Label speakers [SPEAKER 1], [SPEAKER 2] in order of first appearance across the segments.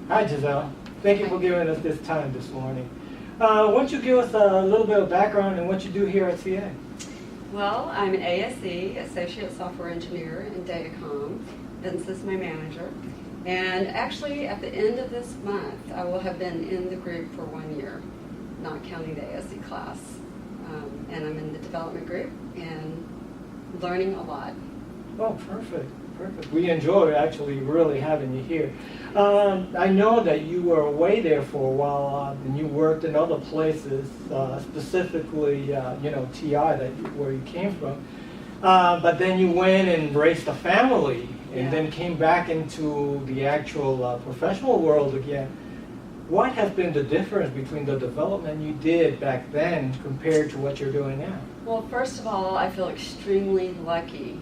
[SPEAKER 1] Hi, Gisele. Thank you for giving us this time this morning. Why don't you give us a little bit of background on what you do here at CA?
[SPEAKER 2] Well, I'm an ASE, Associate Software Engineer in Datacom. Vince is my manager. And actually, at the end of this month, I will have been in the group for 1 year, not counting the ASE class. And I'm in the development group and learning a lot.
[SPEAKER 1] Oh, perfect. Perfect. We enjoy actually really having you here. I know that you were away there for a while and you worked in other places, specifically, TI, where you came from. But then you went and raised a family and then came back into the actual professional world again. What has been the difference between the development you did back then compared to what you're doing now?
[SPEAKER 2] Well, first of all, I feel extremely lucky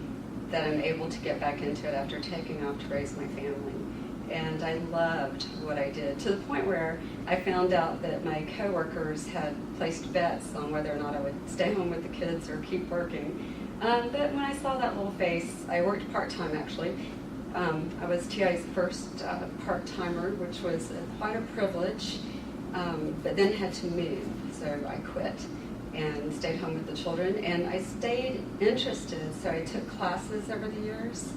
[SPEAKER 2] that I'm able to get back into it after taking off to raise my family. And I loved what I did, to the point where I found out that my coworkers had placed bets on whether or not I would stay home with the kids or keep working. But when I saw that little face, I worked part-time actually. I was TI's first part-timer, which was quite a privilege, but then had to move, so I quit and stayed home with the children. And I stayed interested, so I took classes over the years,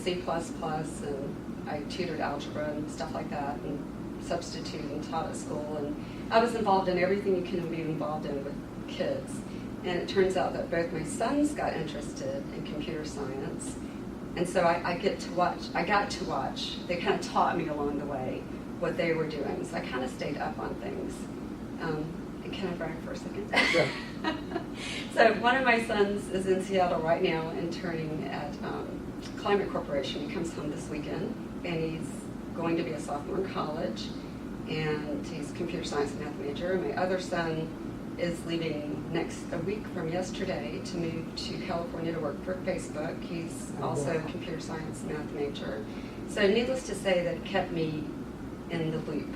[SPEAKER 2] C++, and I tutored algebra and stuff like that, and substituted and taught at school. And I was involved in everything you can be involved in with kids. And it turns out that both my sons got interested in computer science. And so I got to watch, they kind of taught me along the way what they were doing. So I kind of stayed up on things. And can I brag for a second?
[SPEAKER 1] Yeah.
[SPEAKER 2] So one of my sons is in Seattle right now interning at Climate Corporation. He comes home this weekend, and he's going to be a sophomore in college, and he's a computer science math major. My other son is leaving a week from yesterday to move to California to work for Facebook. He's also a computer science math major. So needless to say, that kept me in the loop.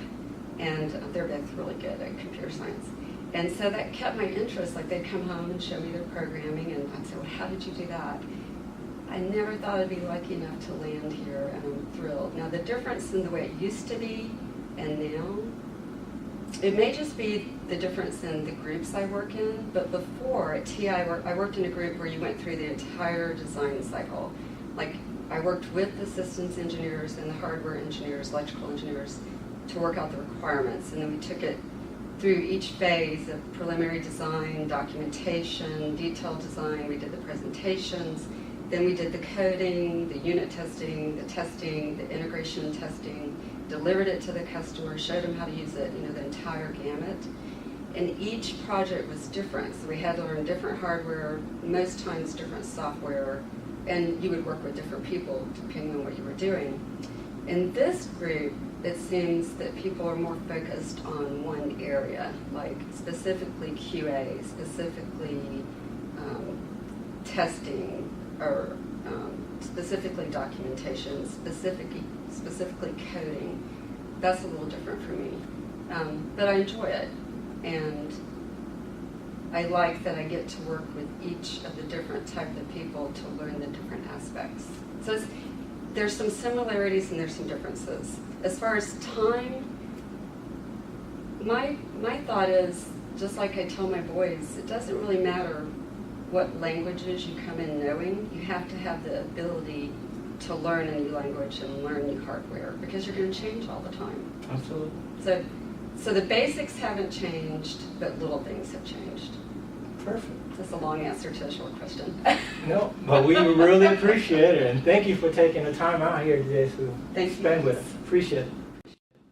[SPEAKER 2] And they're both really good at computer science. And so that kept my interest. Like, they'd come home and show me their programming, and I'd say, well, how did you do that? I never thought I'd be lucky enough to land here, and I'm thrilled. Now, the difference in the way it used to be and now, it may just be the difference in the groups I work in, but before at TI, I worked in a group where you went through the entire design cycle. Like, I worked with the systems engineers and the hardware engineers, electrical engineers, to work out the requirements, and then we took it through each phase of preliminary design, documentation, detailed design. We did the presentations, then we did the coding, the unit testing, the integration testing, delivered it to the customer, showed them how to use it, the entire gamut. And each project was different, so we had to learn different hardware, most times different software, and you would work with different people depending on what you were doing. In this group, it seems that people are more focused on one area, like specifically QA, specifically testing, or specifically documentation, specifically coding. That's a little different for me. But I enjoy it, and I like that I get to work with each of the different type of people to learn the different aspects. So there's some similarities and there's some differences. As far as time, my thought is, just like I tell my boys, it doesn't really matter what languages you come in knowing. You have to have the ability to learn a new language and learn new hardware, because you're going to change all the time.
[SPEAKER 1] Absolutely.
[SPEAKER 2] So the basics haven't changed, but little things have changed.
[SPEAKER 1] Perfect.
[SPEAKER 2] That's a long answer to a short question.
[SPEAKER 1] No, but we really appreciate it, and thank you for taking the time out here today to spend with us. Appreciate it.